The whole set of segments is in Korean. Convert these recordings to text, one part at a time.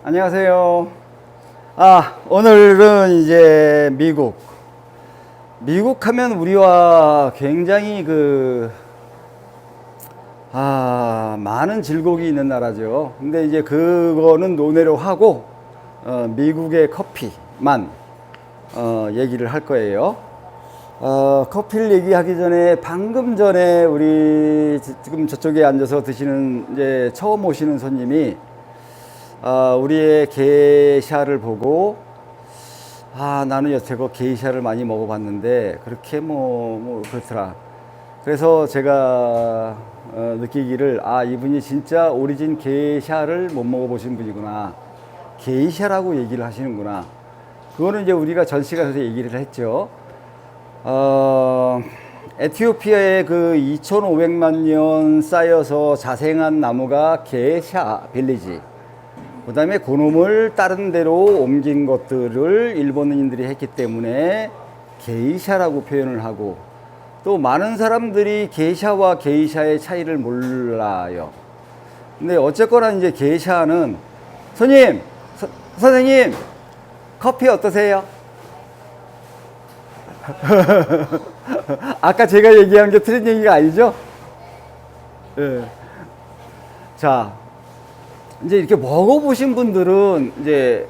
안녕하세요. 오늘은 이제 미국 하면 우리와 굉장히 많은 질곡이 있는 나라죠. 근데 이제 그거는 논외로 하고, 미국의 커피만, 얘기를 할 거예요. 커피를 얘기하기 전에 방금 전에 우리 지금 저쪽에 앉아서 드시는 이제 처음 오시는 손님이 우리의 게이샤를 보고 나는 여태껏 게이샤를 많이 먹어봤는데 그렇게 그렇더라. 그래서 제가 느끼기를 이분이 진짜 오리진 게이샤를 못 먹어보신 분이구나. 게이샤라고 얘기를 하시는구나. 그거는 이제 우리가 전시관에서 얘기를 했죠. 에티오피아의 그 2,500만 년 쌓여서 자생한 나무가 게이샤 빌리지. 그 다음에 그놈을 다른 데로 옮긴 것들을 일본인들이 했기 때문에 게이샤라고 표현을 하고, 또 많은 사람들이 게이샤와 게이샤의 차이를 몰라요. 근데 어쨌거나 이제 게이샤는 선생님 커피 어떠세요? 아까 제가 얘기한 게 틀린 얘기가 아니죠? 네. 자, 이제 이렇게 먹어보신 분들은 이제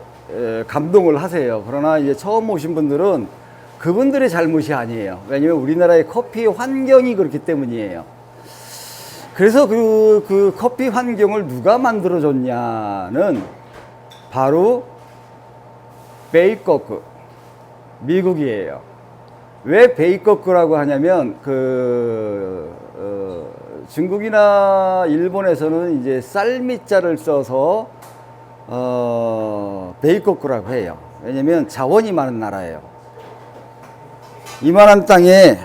감동을 하세요. 그러나 이제 처음 오신 분들은 그분들의 잘못이 아니에요. 왜냐면 우리나라의 커피 환경이 그렇기 때문이에요. 그래서 그 커피 환경을 누가 만들어줬냐는 바로 베이커크, 미국이에요. 왜 베이커크라고 하냐면 중국이나 일본에서는 이제 쌀미자를 써서 베이커크라고 해요. 왜냐면 자원이 많은 나라예요. 이만한 땅에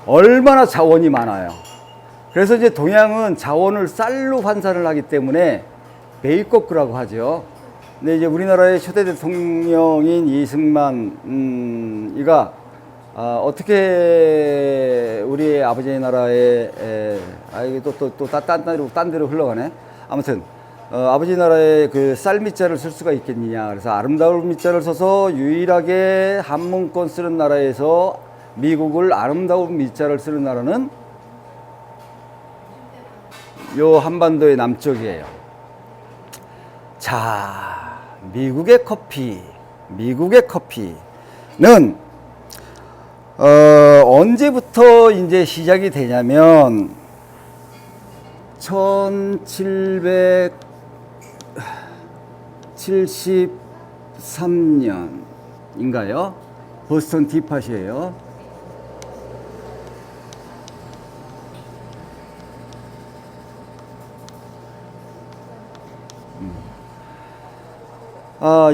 얼마나 자원이 많아요. 그래서 이제 동양은 자원을 쌀로 환산을 하기 때문에 베이커크라고 하죠. 근데 이제 우리나라의 초대 대통령인 이승만 이가 어떻게 우리의 아버지의 나라에 이게 딴 데로 흘러가네. 아무튼 아버지 나라에 그 쌀미자를 쓸 수가 있겠느냐. 그래서 아름다운 미자를 써서 유일하게 한문권 쓰는 나라에서 미국을 아름다운 미자를 쓰는 나라는 요 한반도의 남쪽이에요. 자, 미국의 커피는 언제부터 이제 시작이 되냐면 1773년인가요? 보스턴 티팟이에요.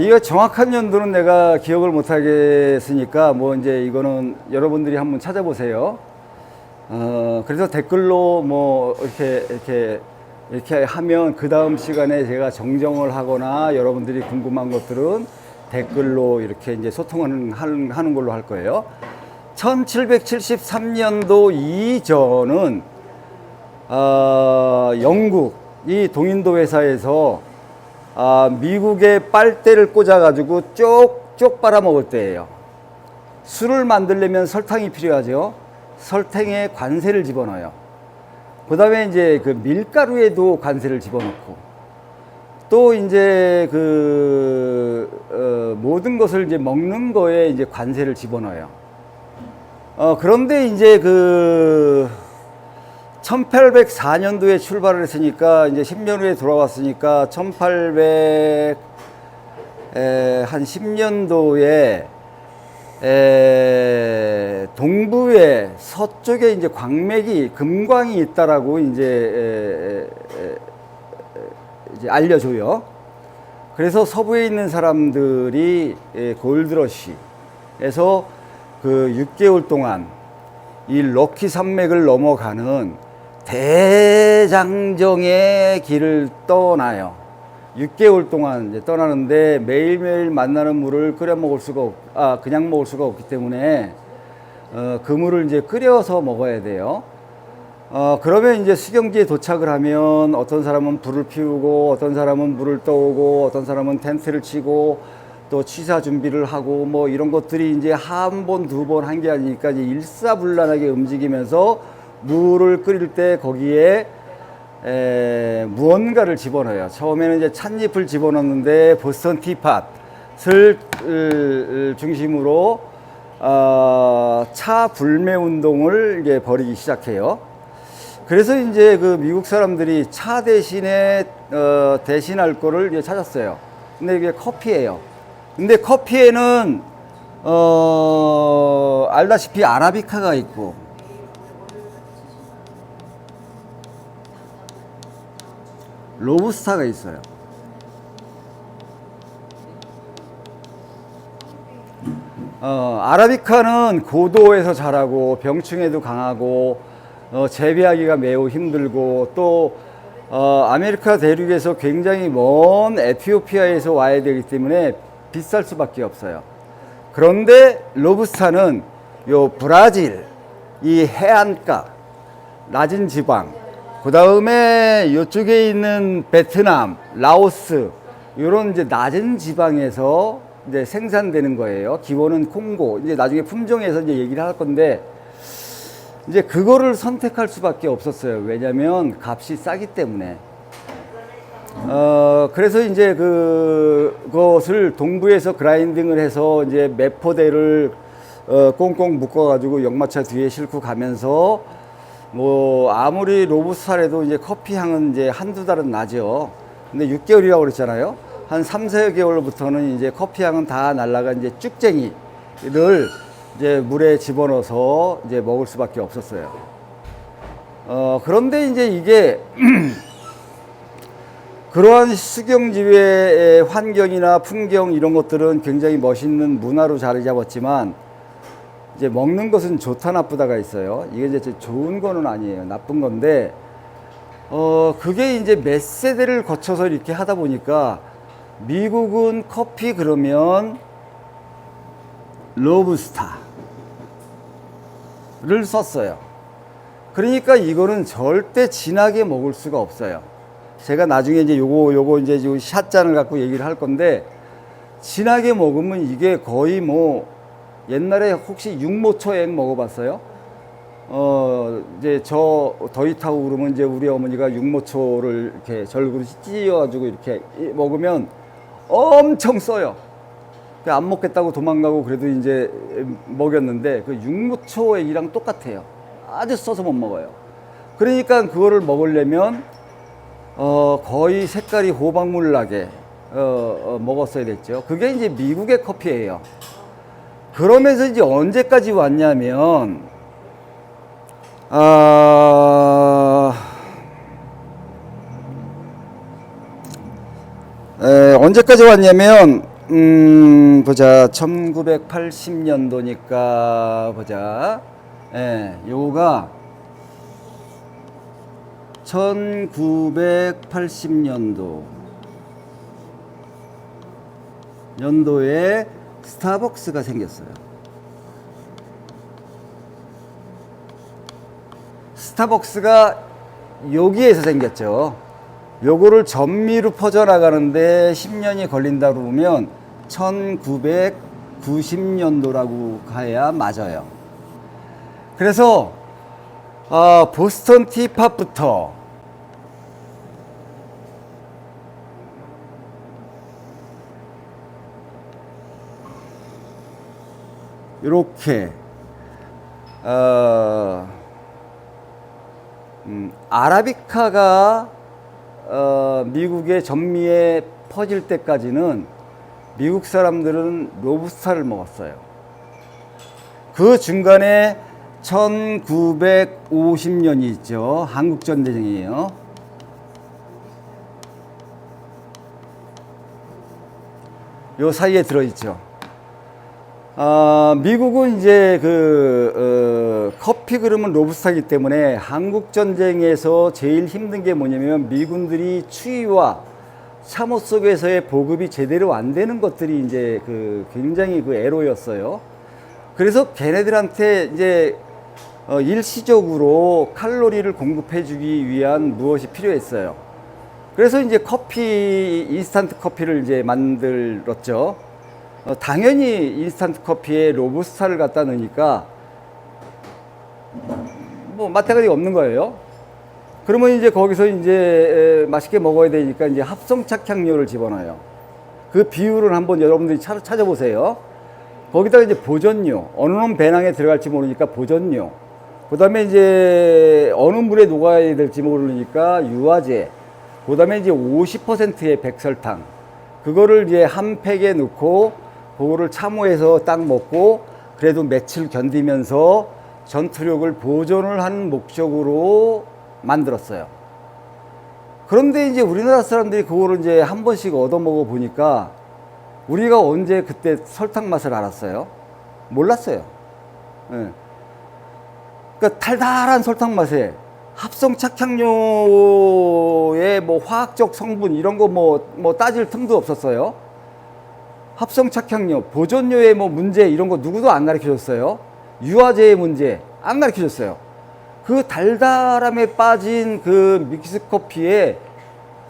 이거 정확한 연도는 내가 기억을 못 하겠으니까 이제 이거는 여러분들이 한번 찾아보세요. 그래서 댓글로 이렇게 하면 그 다음 시간에 제가 정정을 하거나 여러분들이 궁금한 것들은 댓글로 이렇게 이제 하는 걸로 할 거예요. 1773년도 이전은 영국이 동인도 회사에서 미국의 빨대를 꽂아가지고 쪽쪽 빨아먹을 때예요. 술을 만들려면 설탕이 필요하죠. 설탕에 관세를 집어넣어요. 그 다음에 이제 그 밀가루에도 관세를 집어넣고, 또 이제 모든 것을 이제 먹는 거에 이제 관세를 집어넣어요. 그런데 이제 1804년도에 출발을 했으니까 이제 10년 후에 돌아왔으니까 1800 한 10년도에 동부에 서쪽에 이제 금광이 있다라고 이제 알려줘요. 그래서 서부에 있는 사람들이 골드러시에서 6개월 동안 이 럭키 산맥을 넘어가는 대장정의 길을 떠나요. 6개월 동안 이제 떠나는데 매일매일 만나는 물을 그냥 먹을 수가 없기 때문에 그 물을 이제 끓여서 먹어야 돼요. 그러면 이제 수경지에 도착을 하면 어떤 사람은 불을 피우고 어떤 사람은 물을 떠오고 어떤 사람은 텐트를 치고 또 취사 준비를 하고 뭐 이런 것들이 이제 한 번, 두 번 한 게 아니니까 이제 일사불란하게 움직이면서 물을 끓일 때 거기에 무언가를 집어넣어요. 처음에는 이제 찻잎을 집어넣는데 보스턴 티팟을 중심으로 차 불매 운동을 이제 벌이기 시작해요. 그래서 이제 그 미국 사람들이 차 대신에 대신할 거를 이제 찾았어요. 근데 이게 커피예요. 근데 커피에는 알다시피 아라비카가 있고 로부스타가 있어요. 아라비카는 고도에서 자라고 병충해도 강하고 재배하기가 매우 힘들고 또 아메리카 대륙에서 굉장히 먼 에티오피아에서 와야 되기 때문에 비쌀 수밖에 없어요. 그런데 로부스타는 요 브라질 이 해안가 낮은 지방 그 다음에 이쪽에 있는 베트남, 라오스 이런 이제 낮은 지방에서 이제 생산되는 거예요. 기본은 콩고 이제 나중에 품종에서 이제 얘기를 할 건데 이제 그거를 선택할 수밖에 없었어요. 왜냐하면 값이 싸기 때문에. 그래서 이제 그것을 동부에서 그라인딩을 해서 이제 매포대를 꽁꽁 묶어가지고 역마차 뒤에 싣고 가면서 뭐 아무리 로부스타라도 이제 커피 향은 이제 한두 달은 나죠. 근데 6개월이라고 그랬잖아요. 한 3, 4개월부터는 이제 커피 향은 다 날라가 이제 쭉쟁이를 이제 물에 집어넣어서 이제 먹을 수밖에 없었어요. 그런데 이제 이게 그러한 수경지회의 환경이나 풍경 이런 것들은 굉장히 멋있는 문화로 자리 잡았지만 이제 먹는 것은 좋다 나쁘다가 있어요. 이게 이제 좋은 거는 아니에요. 나쁜 건데 그게 이제 몇 세대를 거쳐서 이렇게 하다 보니까 미국은 커피 그러면 로부스타를 썼어요. 그러니까 이거는 절대 진하게 먹을 수가 없어요. 제가 나중에 이제 요거 이제 샷잔을 갖고 얘기를 할 건데 진하게 먹으면 이게 거의 뭐 옛날에 혹시 육모초액 먹어봤어요? 이제 저 더위 타고 그러면 이제 우리 어머니가 육모초를 이렇게 절구로 찢어가지고 이렇게 먹으면 엄청 써요. 안 먹겠다고 도망가고 그래도 이제 먹였는데 그 육모초액이랑 똑같아요. 아주 써서 못 먹어요. 그러니까 그거를 먹으려면 거의 색깔이 호박물 나게 먹었어야 됐죠. 그게 이제 미국의 커피예요. 그러면서 이제 언제까지 왔냐면 언제까지 왔냐면 보자 1980년도니까 보자 요거가 1980년도에 스타벅스가 생겼어요. 스타벅스가 여기에서 생겼죠. 요거를 전미로 퍼져나가는데 10년이 걸린다고 보면 1990년도라고 가야 맞아요. 그래서 보스턴 티팟부터 이렇게 아라비카가 미국의 전미에 퍼질 때까지는 미국 사람들은 로부스타를 먹었어요. 그 중간에 1950년이 있죠. 한국전쟁이에요. 요 사이에 들어있죠. 미국은 이제 커피 그러면 로부스타이기 때문에 한국전쟁에서 제일 힘든 게 뭐냐면 미군들이 추위와 참호 속에서의 보급이 제대로 안 되는 것들이 이제 굉장히 애로였어요. 그래서 걔네들한테 이제 일시적으로 칼로리를 공급해 주기 위한 무엇이 필요했어요. 그래서 이제 커피, 인스턴트 커피를 이제 만들었죠. 당연히 인스턴트 커피에 로부스타를 갖다 넣으니까 뭐 맛대가리가 없는 거예요. 그러면 이제 거기서 이제 맛있게 먹어야 되니까 이제 합성 착향료를 집어넣어요. 그 비율을 한번 여러분들이 찾아보세요. 거기다가 이제 보존료, 어느 놈 배낭에 들어갈지 모르니까 보존료, 그 다음에 이제 어느 물에 녹아야 될지 모르니까 유화제, 그 다음에 이제 50%의 백설탕, 그거를 이제 한 팩에 넣고 그거를 참호해서 딱 먹고 그래도 며칠 견디면서 전투력을 보존을 하는 목적으로 만들었어요. 그런데 이제 우리나라 사람들이 그거를 이제 한 번씩 얻어 먹어 보니까 우리가 언제 그때 설탕 맛을 알았어요? 몰랐어요. 예. 그러니까 달달한 설탕 맛에 합성 착향료의 뭐 화학적 성분 이런 거 뭐 따질 틈도 없었어요. 합성 착향료, 보존료의 뭐 문제 이런 거 누구도 안 가르쳐 줬어요. 유화제의 문제 안 가르쳐 줬어요. 그 달달함에 빠진 그 믹스커피에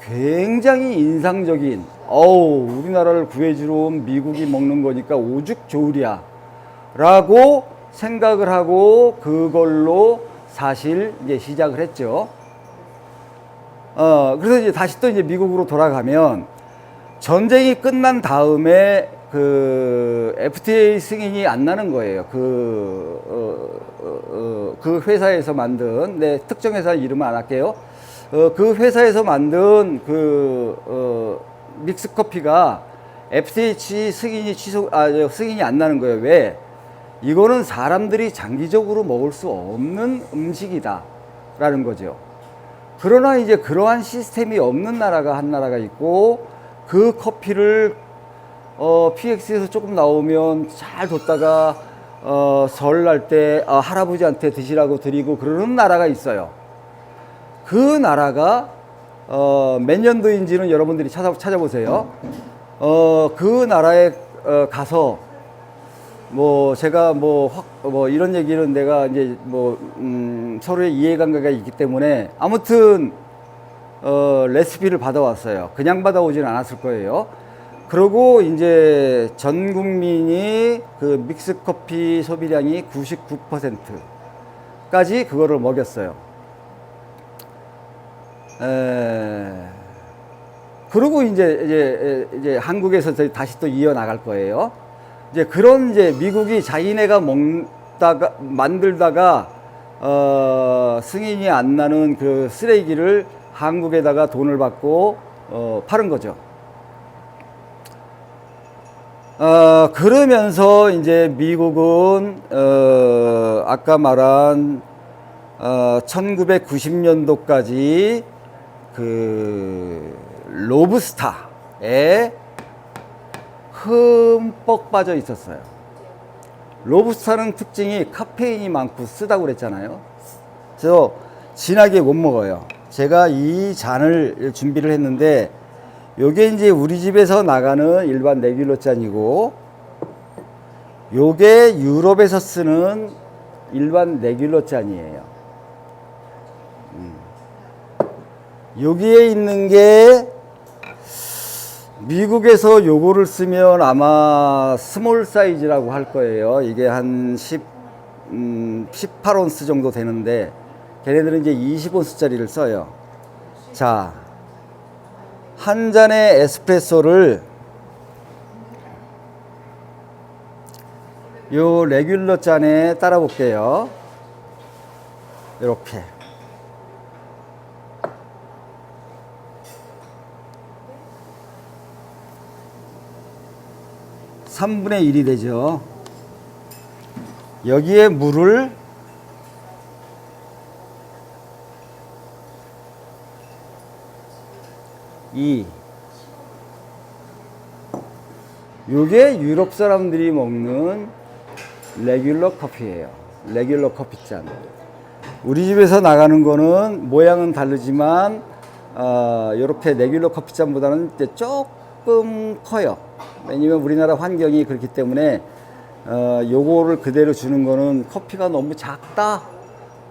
굉장히 인상적인, 우리나라를 구해주러 온 미국이 먹는 거니까 오죽 좋으랴 라고 생각을 하고 그걸로 사실 이제 시작을 했죠. 그래서 이제 다시 또 이제 미국으로 돌아가면 전쟁이 끝난 다음에 그 FTA 승인이 안 나는 거예요. 그 회사에서 만든, 특정 회사 이름은 안 할게요. 그 회사에서 만든 믹스 커피가 FTA 승인이 안 나는 거예요. 왜? 이거는 사람들이 장기적으로 먹을 수 없는 음식이다 라는 거죠. 그러나 이제 그러한 시스템이 없는 나라가 한 나라가 있고, 그 커피를 PX에서 조금 나오면 잘 뒀다가 설날 때 할아버지한테 드시라고 드리고 그러는 나라가 있어요. 그 나라가 몇 년도인지는 여러분들이 찾아보세요. 그 나라에 가서 뭐 제가 뭐 이런 얘기는 내가 이제 서로의 이해관계가 있기 때문에 아무튼 레시피를 받아왔어요. 그냥 받아오지는 않았을 거예요. 그리고 이제 전 국민이 그 믹스 커피 소비량이 99%까지 그거를 먹였어요. 그리고 이제 한국에서 다시 또 이어나갈 거예요. 이제 그런 이제 미국이 자기네가 만들다가 승인이 안 나는 그 쓰레기를 한국에다가 돈을 받고 파는 거죠. 그러면서 이제 미국은 아까 말한 1990년도까지 그 로부스타에 흠뻑 빠져 있었어요. 로부스타는 특징이 카페인이 많고 쓰다고 그랬잖아요. 그래서 진하게 못 먹어요. 제가 이 잔을 준비를 했는데 요게 이제 우리 집에서 나가는 일반 레귤러 잔이고, 요게 유럽에서 쓰는 일반 레귤러 잔이에요. 여기에 있는 게 미국에서 요거를 쓰면 아마 스몰 사이즈라고 할 거예요. 이게 한 18온스 정도 되는데 걔네들은 이제 20온스짜리를 써요. 자, 한 잔의 에스프레소를 요 레귤러 잔에 따라 볼게요. 이렇게 3분의 1이 되죠. 여기에 물을 요게 유럽 사람들이 먹는 레귤러 커피예요. 레귤러 커피잔. 우리 집에서 나가는 거는 모양은 다르지만 이렇게 레귤러 커피잔보다는 조금 커요. 왜냐면 우리나라 환경이 그렇기 때문에 요거를 그대로 주는 거는 커피가 너무 작다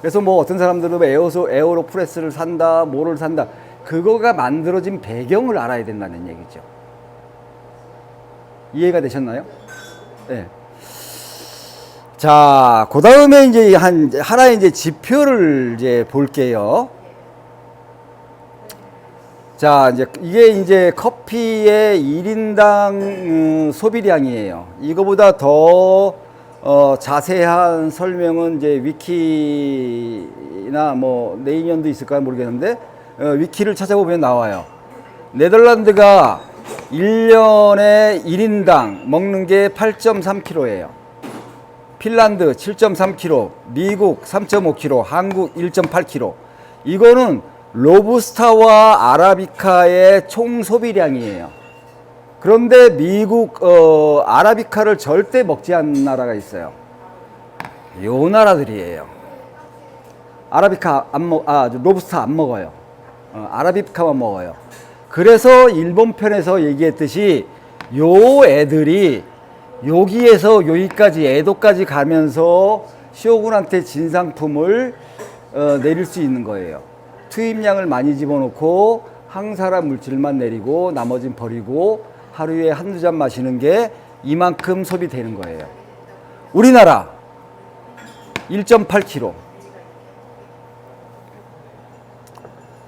그래서 뭐 어떤 사람들은 에어로프레스를 산다, 뭐를 산다. 그거가 만들어진 배경을 알아야 된다는 얘기죠. 이해가 되셨나요? 네. 자, 그 다음에 이제 하나의 이제 지표를 이제 볼게요. 자, 이게 이제 커피의 1인당 소비량이에요. 이거보다 더 자세한 설명은 이제 위키나 뭐 네이년도 있을까 모르겠는데 위키를 찾아보면 나와요. 네덜란드가 1년에 1인당 먹는 게 8.3kg예요. 핀란드 7.3kg, 미국 3.5kg, 한국 1.8kg. 이거는 로부스타와 아라비카의 총 소비량이에요. 그런데 미국 아라비카를 절대 먹지 않는 나라가 있어요. 요 나라들이에요. 아라비카 로부스타 안 먹어요. 아라비카만 먹어요. 그래서 일본 편에서 얘기했듯이 요 애들이 여기에서 여기까지 에도까지 가면서 쇼군한테 진상품을 내릴 수 있는 거예요. 투입량을 많이 집어넣고 항산화 물질만 내리고 나머진 버리고 하루에 한두 잔 마시는 게 이만큼 소비되는 거예요. 우리나라 1.8kg.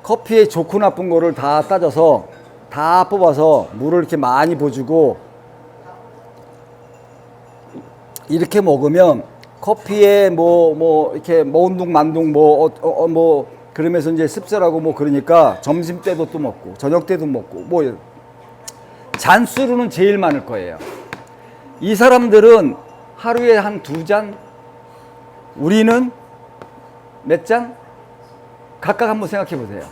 커피에 좋고 나쁜 거를 다 따져서 다 뽑아서 물을 이렇게 많이 부어주고 이렇게 먹으면 커피에 뭐 이렇게 뭐운둥 만둥 뭐 그러면서 이제 씁쓸하고 뭐 그러니까 점심 때도 또 먹고 저녁 때도 먹고 뭐 잔수로는 제일 많을 거예요. 이 사람들은 하루에 한 2잔, 우리는 몇 잔? 각각 한번 생각해 보세요.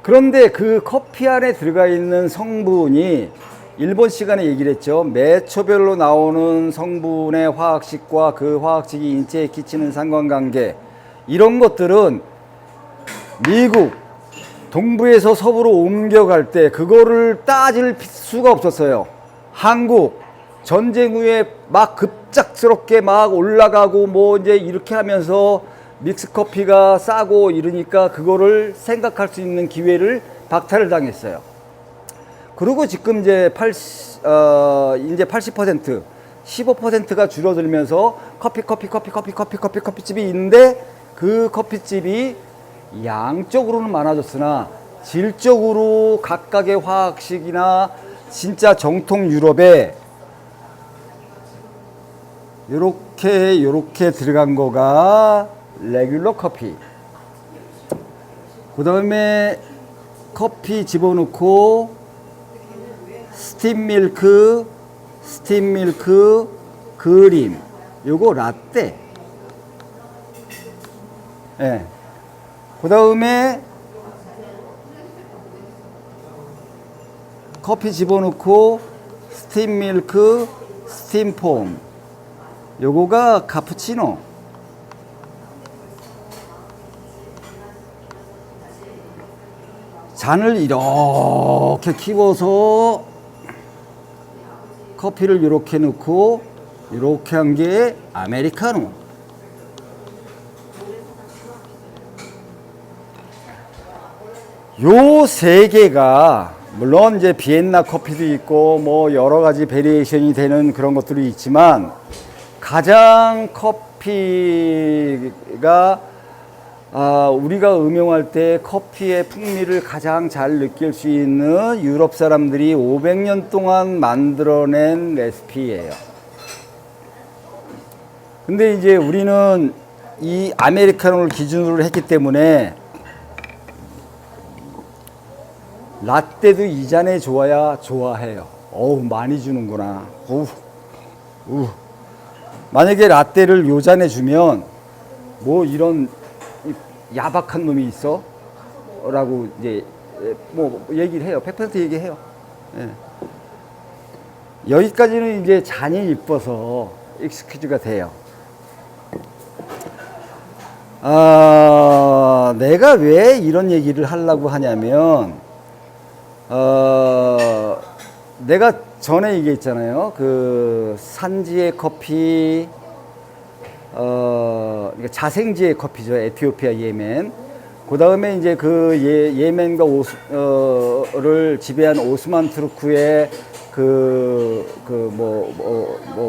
그런데 그 커피 안에 들어가 있는 성분이 일본 시간에 얘기를 했죠. 매 초별로 나오는 성분의 화학식과 그 화학식이 인체에 끼치는 상관관계, 이런 것들은 미국 동부에서 서부로 옮겨갈 때 그거를 따질 수가 없었어요. 한국 전쟁 후에 막 급작스럽게 막 올라가고 뭐 이제 이렇게 하면서 믹스커피가 싸고 이러니까 그거를 생각할 수 있는 기회를 박탈을 당했어요. 그리고 지금 이제 80%, 15%가 줄어들면서 커피집이 있는데 그 커피집이 양적으로는 많아졌으나 질적으로 각각의 화학식이나 진짜 정통 유럽에 요렇게 들어간 거가 레귤러 커피. 그 다음에 커피 집어넣고 스팀 밀크, 그림, 요거 라떼. 예. 그 다음에 커피 집어넣고 스팀 밀크, 스팀 폼. 요거가 카푸치노. 잔을 이렇게 키워서 커피를 이렇게 넣고 이렇게 한 게 아메리카노. 요 세 개가 물론 이제 비엔나 커피도 있고 뭐 여러 가지 베리에이션이 되는 그런 것들이 있지만 가장 커피가 우리가 음용할 때 커피의 풍미를 가장 잘 느낄 수 있는 유럽 사람들이 500년 동안 만들어낸 레시피예요. 근데 이제 우리는 이 아메리카노를 기준으로 했기 때문에 라떼도 이 잔에 좋아야 좋아해요. 어우, 많이 주는구나. 만약에 라떼를 요 잔에 주면 뭐 이런 야박한 놈이 있어? 라고 이제 뭐 얘기를 해요. 100% 얘기해요. 예. 여기까지는 이제 잔이 이뻐서 익스큐즈가 돼요. 내가 왜 이런 얘기를 하려고 하냐면 내가 전에 얘기했잖아요. 그 산지의 커피, 그러니까 자생지의 커피죠. 에티오피아 예멘. 그 다음에 이제 그 예멘과 를 지배한 오스만 투르크의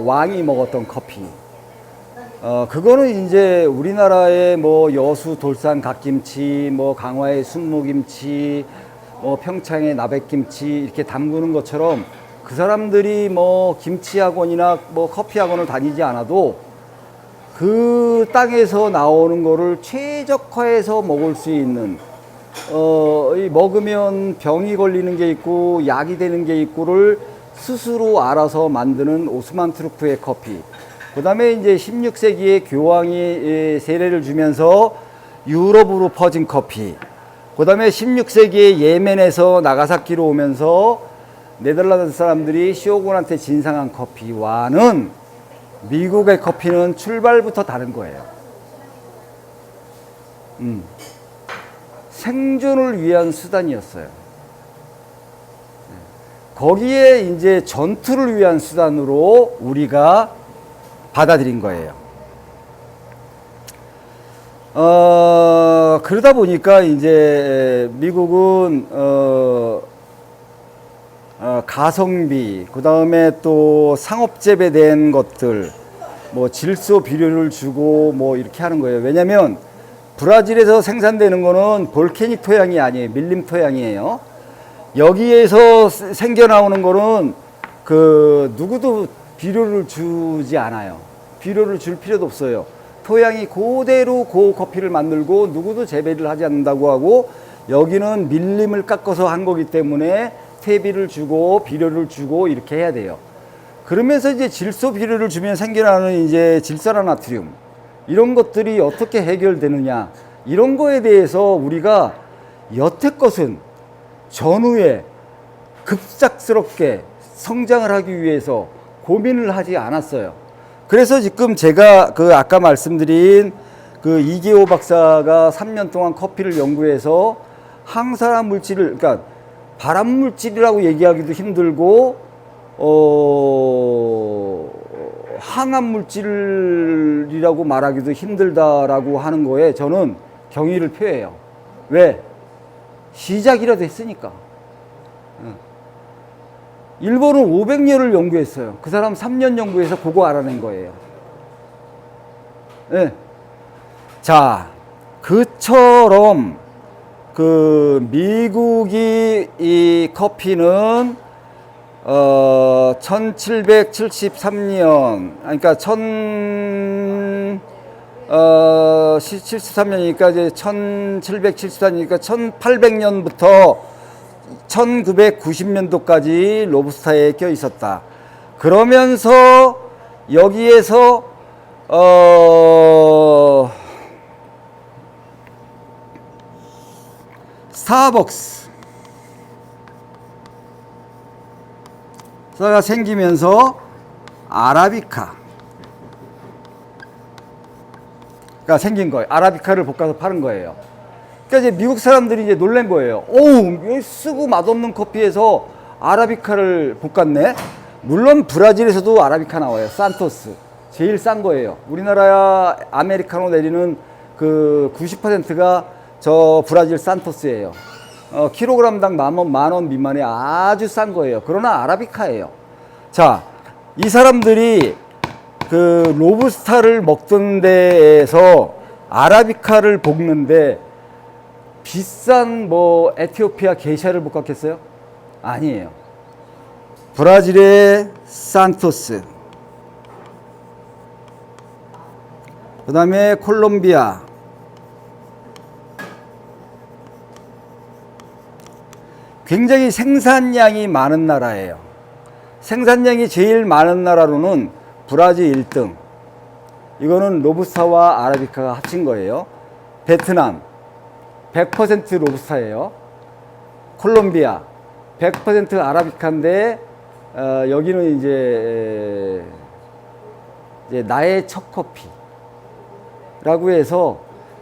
왕이 먹었던 커피. 그거는 이제 우리나라의 뭐 여수 돌산 갓김치, 뭐 강화의 순무김치, 뭐 평창의 나백김치 이렇게 담그는 것처럼 그 사람들이 뭐 김치학원이나 뭐 커피학원을 다니지 않아도 그 땅에서 나오는 거를 최적화해서 먹을 수 있는, 먹으면 병이 걸리는 게 있고 약이 되는 게 있고를 스스로 알아서 만드는 오스만 투르크의 커피. 그 다음에 이제 16세기에 교황이 세례를 주면서 유럽으로 퍼진 커피. 그 다음에 16세기에 예멘에서 나가사키로 오면서 네덜란드 사람들이 쇼군한테 진상한 커피와는 미국의 커피는 출발부터 다른 거예요. 생존을 위한 수단이었어요. 거기에 이제 전투를 위한 수단으로 우리가 받아들인 거예요. 그러다 보니까 이제 미국은 가성비, 그 다음에 또 상업재배된 것들, 뭐 질소 비료를 주고 뭐 이렇게 하는 거예요. 왜냐면 브라질에서 생산되는 거는 볼케닉 토양이 아니에요. 밀림 토양이에요. 여기에서 생겨나오는 거는 누구도 비료를 주지 않아요. 비료를 줄 필요도 없어요. 토양이 그대로 그 커피를 만들고 누구도 재배를 하지 않는다고 하고, 여기는 밀림을 깎아서 한 거기 때문에 퇴비를 주고 비료를 주고 이렇게 해야 돼요. 그러면서 이제 질소 비료를 주면 생겨나는 이제 질산화나트륨, 이런 것들이 어떻게 해결되느냐, 이런 거에 대해서 우리가 여태껏은 전후에 급작스럽게 성장을 하기 위해서 고민을 하지 않았어요. 그래서 지금 제가 아까 말씀드린 이계호 박사가 3년 동안 커피를 연구해서 항산화 물질을, 그러니까 발암 물질이라고 얘기하기도 힘들고, 항암 물질이라고 말하기도 힘들다라고 하는 거에 저는 경의를 표해요. 왜? 시작이라도 했으니까. 일본은 500년을 연구했어요. 그 사람 3년 연구해서 그거 알아낸 거예요. 네. 자, 그처럼 미국이 이 커피는 1773년, 그러니까 73년이니까 이제 1774년이니까 1800년부터 1990년도까지 로부스타에 껴 있었다. 그러면서 여기에서 스타벅스가 생기면서 아라비카가 생긴 거예요. 아라비카를 볶아서 파는 거예요. 그러니까 이제 미국 사람들이 이제 놀란 거예요. 오우, 쓰고 맛없는 커피에서 아라비카를 볶았네. 물론 브라질에서도 아라비카 나와요. 산토스. 제일 싼 거예요. 우리나라 아메리카노 내리는 90%가 저 브라질 산토스예요. 킬로그램당 만 원 미만의 아주 싼 거예요. 그러나 아라비카예요. 자, 이 사람들이 로부스타를 먹던 데에서 아라비카를 볶는데 비싼 뭐 에티오피아 게샤를 볶았겠어요? 아니에요. 브라질의 산토스, 그 다음에 콜롬비아, 굉장히 생산량이 많은 나라예요. 생산량이 제일 많은 나라로는 브라질 1등. 이거는 로부스타와 아라비카가 합친 거예요. 베트남 100% 로부스타예요. 콜롬비아 100% 아라비카인데 여기는 이제 나의 첫 커피라고 해서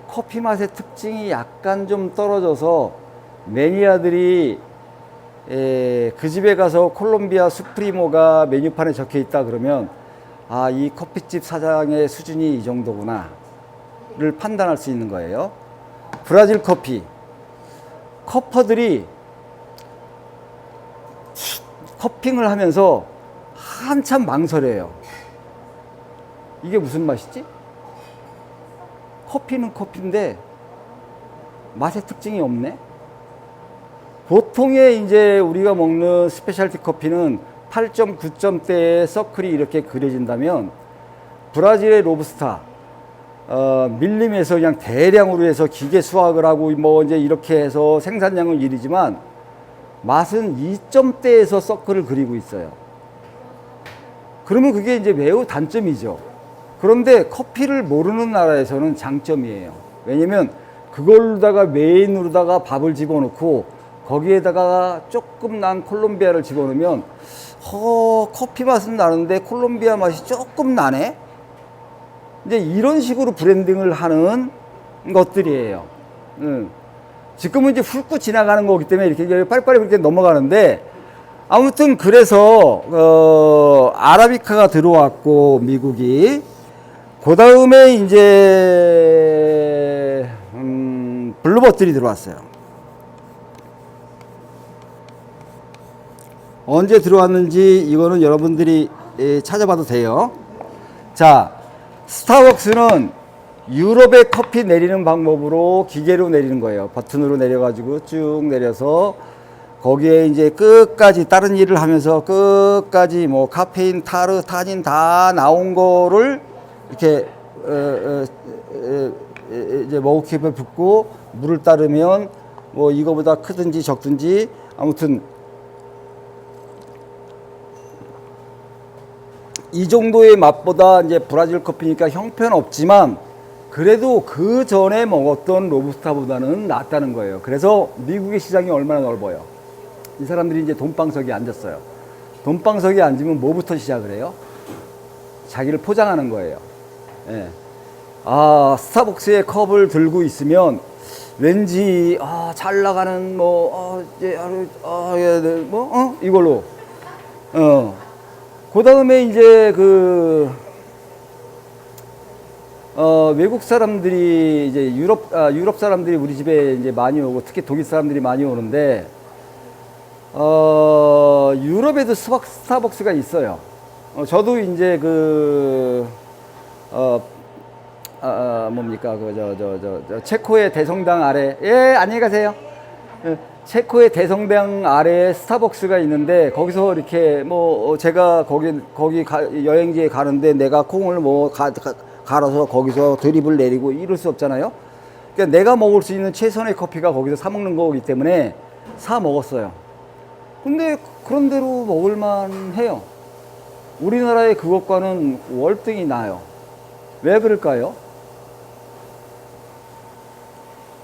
커피 맛의 특징이 약간 좀 떨어져서 매니아들이 그 집에 가서 콜롬비아 수프리모가 메뉴판에 적혀 있다 그러면 아, 이 커피집 사장의 수준이 이 정도구나 를 판단할 수 있는 거예요. 브라질 커피. 커퍼들이 커핑을 하면서 한참 망설여요. 이게 무슨 맛이지? 커피는 커피인데 맛의 특징이 없네. 보통의 이제 우리가 먹는 스페셜티 커피는 8점, 9점대의 서클이 이렇게 그려진다면 브라질의 로부스타 밀림에서 그냥 대량으로 해서 기계 수확을 하고 뭐 이제 이렇게 해서 생산량은 1이지만 맛은 2점대에서 서클을 그리고 있어요. 그러면 그게 이제 매우 단점이죠. 그런데 커피를 모르는 나라에서는 장점이에요. 왜냐면 그걸로다가 메인으로다가 밥을 집어넣고 거기에다가 조금 난 콜롬비아를 집어넣으면 커피 맛은 나는데 콜롬비아 맛이 조금 나네. 이제 이런 식으로 브랜딩을 하는 것들이에요. 지금은 이제 훑고 지나가는 거기 때문에 이렇게 빨리빨리 그렇게 넘어가는데 아무튼 그래서 아라비카가 들어왔고 미국이 그 다음에 이제 블루버틀이 들어왔어요. 언제 들어왔는지 이거는 여러분들이 찾아봐도 돼요. 자, 스타벅스는 유럽의 커피 내리는 방법으로 기계로 내리는 거예요. 버튼으로 내려가지고 쭉 내려서 거기에 이제 끝까지 다른 일을 하면서 끝까지 뭐 카페인, 타르, 타닌 다 나온 거를 이렇게 이제 머그캡에 붓고 물을 따르면 뭐 이거보다 크든지 적든지 아무튼 이 정도의 맛보다 이제 브라질 커피니까 형편없지만 그래도 그 전에 먹었던 로부스타보다는 낫다는 거예요. 그래서 미국의 시장이 얼마나 넓어요. 이 사람들이 이제 돈방석에 앉았어요. 돈방석에 앉으면 뭐부터 시작을 해요? 자기를 포장하는 거예요. 예. 아, 스타벅스의 컵을 들고 있으면 왠지 잘 나가는 뭐 이걸로 그 다음에 이제 외국 사람들이 이제 유럽 사람들이 우리 집에 이제 많이 오고 특히 독일 사람들이 많이 오는데 유럽에도 스타벅스가 있어요. 저도 이제 뭡니까 체코의 대성당 아래 안녕히 가세요. 체코의 대성당 아래에 스타벅스가 있는데 거기서 이렇게 뭐 제가 거기 여행지에 가는데 내가 콩을 뭐 갈아서 거기서 드립을 내리고 이럴 수 없잖아요. 그러니까 내가 먹을 수 있는 최선의 커피가 거기서 사 먹는 거기 때문에 사 먹었어요. 근데 그런 대로 먹을만 해요. 우리나라의 그것과는 월등히 나아요. 왜 그럴까요?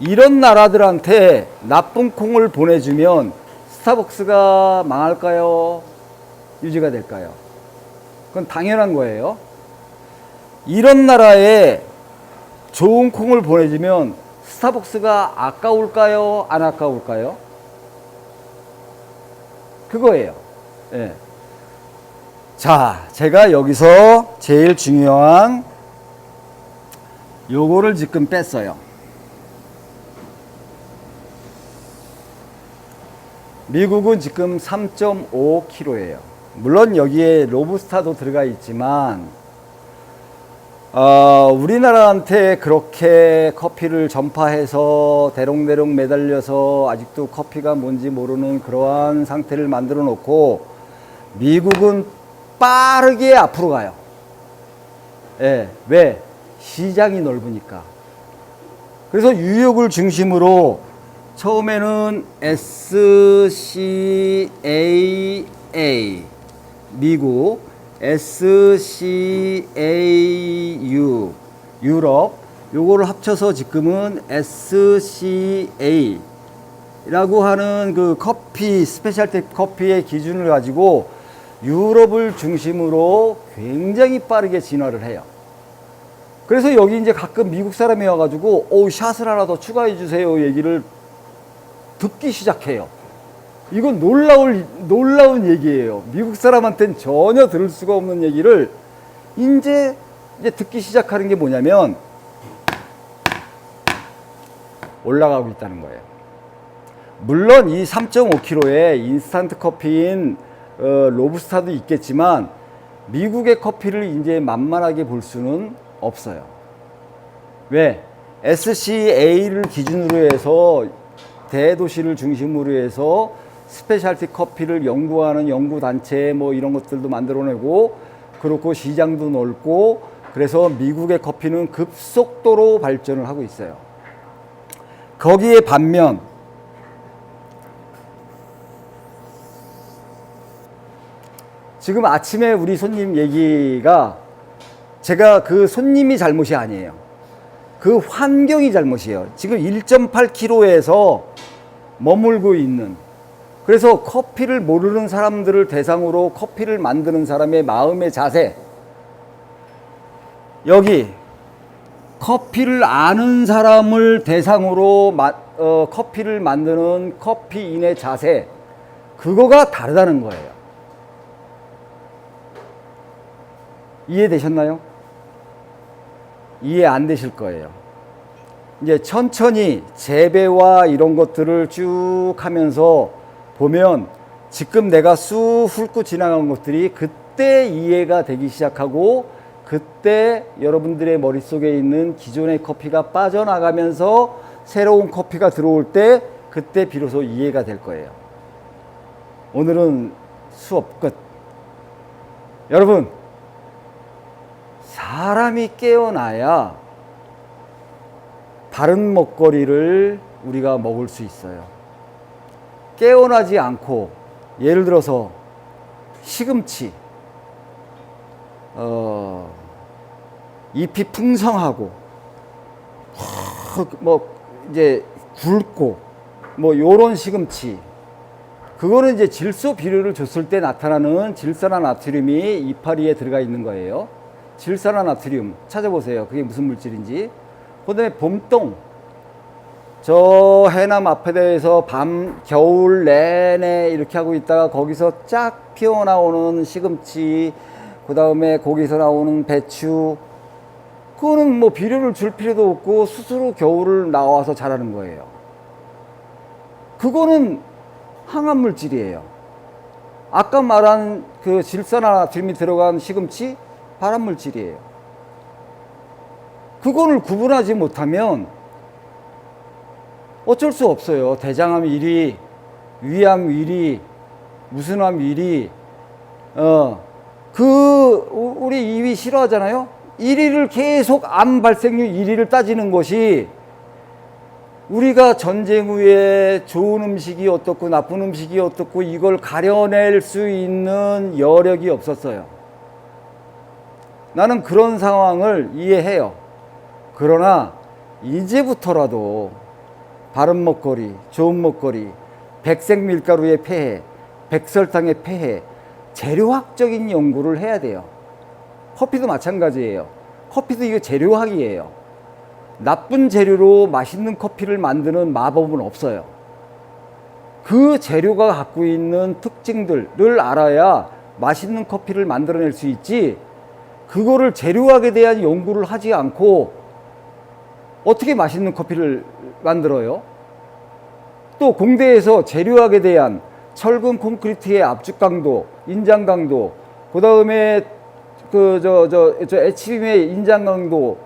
이런 나라들한테 나쁜 콩을 보내주면 스타벅스가 망할까요? 유지가 될까요? 그건 당연한 거예요. 이런 나라에 좋은 콩을 보내주면 스타벅스가 아까울까요? 안 아까울까요? 그거예요. 예. 자, 제가 여기서 제일 중요한 요거를 지금 뺐어요. 미국은 지금 3.5kg예요. 물론 여기에 로부스타도 들어가 있지만 우리나라한테 그렇게 커피를 전파해서 대롱대롱 매달려서 아직도 커피가 뭔지 모르는 그러한 상태를 만들어 놓고 미국은 빠르게 앞으로 가요. 예, 왜? 시장이 넓으니까. 그래서 뉴욕을 중심으로 처음에는 SCAA 미국, SCAU 유럽, 요거를 합쳐서 지금은 SCA 라고 하는 그 커피, 스페셜티 커피의 기준을 가지고 유럽을 중심으로 굉장히 빠르게 진화를 해요. 그래서 여기 이제 가끔 미국 사람이 와가지고 샷을 하나 더 추가해 주세요 얘기를 듣기 시작해요. 이건 놀라운 얘기예요. 미국 사람한테는 전혀 들을 수가 없는 얘기를 이제 듣기 시작하는 게 뭐냐면 올라가고 있다는 거예요. 물론 이 3.5kg의 인스턴트 커피인 로부스타도 있겠지만 미국의 커피를 이제 만만하게 볼 수는 없어요. 왜? SCA를 기준으로 해서 대도시를 중심으로 해서 스페셜티 커피를 연구하는 연구단체 뭐 이런 것들도 만들어내고 그렇고 시장도 넓고 그래서 미국의 커피는 급속도로 발전을 하고 있어요. 거기에 반면 지금 아침에 우리 손님 얘기가 제가 그 손님이 잘못이 아니에요. 그 환경이 잘못이에요. 지금 1.8kg에서 머물고 있는 그래서 커피를 모르는 사람들을 대상으로 커피를 만드는 사람의 마음의 자세 여기 커피를 아는 사람을 대상으로 커피를 만드는 커피인의 자세 그거가 다르다는 거예요. 이해되셨나요? 이해 안 되실 거예요. 이제 천천히 재배와 이런 것들을 쭉 하면서 보면 지금 내가 쑥 훑고 지나간 것들이 그때 이해가 되기 시작하고 그때 여러분들의 머릿속에 있는 기존의 커피가 빠져나가면서 새로운 커피가 들어올 때 그때 비로소 이해가 될 거예요. 오늘은 수업 끝. 여러분 사람이 깨어나야 바른 먹거리를 우리가 먹을 수 있어요. 깨어나지 않고 예를 들어서 시금치 잎이 풍성하고 뭐 이제 굵고 뭐 요런 시금치 그거는 이제 질소 비료를 줬을 때 나타나는 질산화나트륨이 이파리에 들어가 있는 거예요. 질산화나트륨 찾아보세요. 그게 무슨 물질인지. 그 다음에 봄동 저 해남 앞에대에서 겨울 내내 이렇게 하고 있다가 거기서 쫙 피어나오는 시금치 그 다음에 거기서 나오는 배추 그거는 뭐 비료를 줄 필요도 없고 스스로 겨울을 나와서 자라는 거예요. 그거는 항암 물질이에요. 아까 말한 그 질산화나트륨이 들어간 시금치 발암 물질이에요. 그거를 구분하지 못하면 어쩔 수 없어요. 대장암 1위, 위암 1위, 무슨 암 1위, 우리 2위 싫어하잖아요? 1위를 계속 암 발생률 1위를 따지는 것이 우리가 전쟁 후에 좋은 음식이 어떻고 나쁜 음식이 어떻고 이걸 가려낼 수 있는 여력이 없었어요. 나는 그런 상황을 이해해요. 그러나 이제부터라도 바른 먹거리, 좋은 먹거리, 백색 밀가루의 폐해, 백설탕의 폐해, 재료학적인 연구를 해야 돼요. 커피도 마찬가지예요. 커피도 이거 재료학이에요. 나쁜 재료로 맛있는 커피를 만드는 마법은 없어요. 그 재료가 갖고 있는 특징들을 알아야 맛있는 커피를 만들어낼 수 있지 그거를 재료학에 대한 연구를 하지 않고 어떻게 맛있는 커피를 만들어요? 또 공대에서 재료학에 대한 철근 콘크리트의 압축 강도, 인장 강도, 그 다음에 HBM의 인장 강도,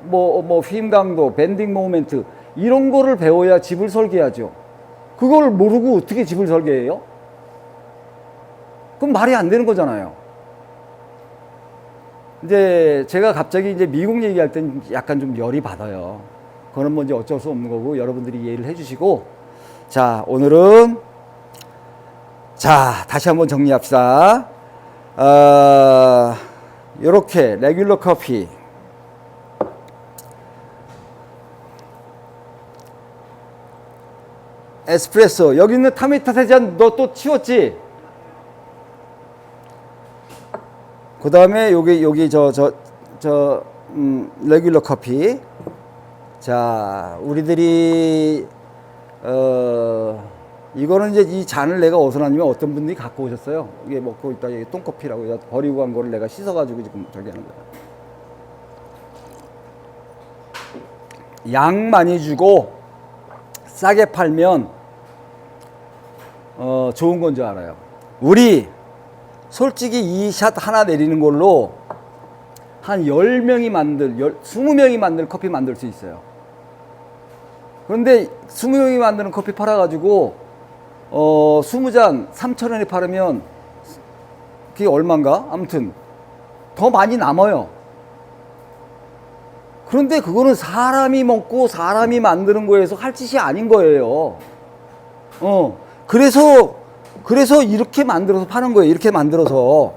휨 강도, 밴딩 모멘트 이런 거를 배워야 집을 설계하죠. 그걸 모르고 어떻게 집을 설계해요? 그럼 말이 안 되는 거잖아요. 이제 제가 갑자기 이제 미국 얘기할 땐 약간 좀 열이 받아요. 그거는 뭐 이제 어쩔 수 없는 거고 여러분들이 이해를 해주시고 자 오늘은 자 다시 한번 정리합시다. 요렇게 레귤러 커피 에스프레소 여기 있는 타미타 세잔 너 또 치웠지? 그 다음에 여기 레귤러 커피. 자, 우리들이 이거는 이제 이 잔을 내가 어디서 났냐면 어떤 분들이 갖고 오셨어요. 이게 먹고 있다 이게 똥커피라고 버리고 간 거를 내가 씻어가지고 지금 저기 하는 거야. 양 많이 주고 싸게 팔면 좋은 건 줄 알아요. 우리 솔직히 이 샷 하나 내리는 걸로 한 10명이 20명이 만들 커피 만들 수 있어요. 그런데 20명이 만드는 커피 팔아가지고 20잔 3,000원에 팔으면 그게 얼마인가? 아무튼 더 많이 남아요. 그런데 그거는 사람이 먹고 사람이 만드는 거에서 할 짓이 아닌 거예요. 그래서 이렇게 만들어서 파는 거예요. 이렇게 만들어서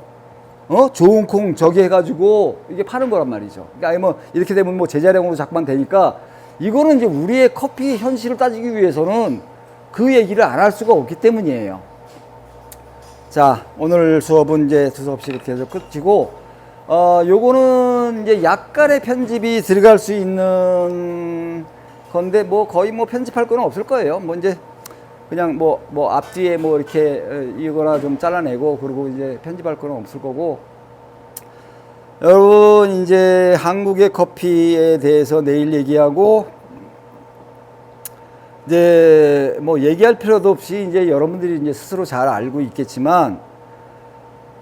좋은 콩 저기 해가지고 이게 파는 거란 말이죠. 그러니까 뭐 이렇게 되면 뭐 제자량으로 자꾸만 되니까 이거는 이제 우리의 커피 현실을 따지기 위해서는 그 얘기를 안 할 수가 없기 때문이에요. 자, 오늘 수업은 이제 두서없이 이렇게 해서 끝이고, 요거는 이제 약간의 편집이 들어갈 수 있는 건데, 뭐 거의 뭐 편집할 거는 없을 거예요. 뭐 이제 그냥 뭐 앞뒤에 뭐 이렇게 이거나 좀 잘라내고, 그리고 이제 편집할 거는 없을 거고. 여러분, 이제 한국의 커피에 대해서 내일 얘기하고, 이제 뭐 얘기할 필요도 없이 이제 여러분들이 이제 스스로 잘 알고 있겠지만,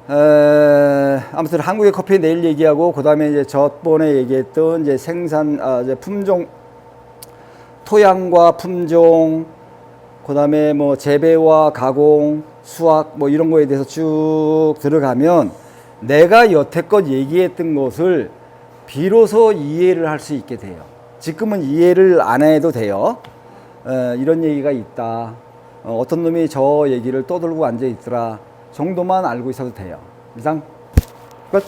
아무튼 한국의 커피 내일 얘기하고, 그 다음에 이제 저번에 얘기했던 이제 이제 품종, 토양과 품종, 그 다음에 뭐 재배와 가공, 수확 뭐 이런 거에 대해서 쭉 들어가면 내가 여태껏 얘기했던 것을 비로소 이해를 할 수 있게 돼요. 지금은 이해를 안 해도 돼요. 이런 얘기가 있다. 어떤 놈이 저 얘기를 떠들고 앉아 있더라. 정도만 알고 있어도 돼요. 이상 끝.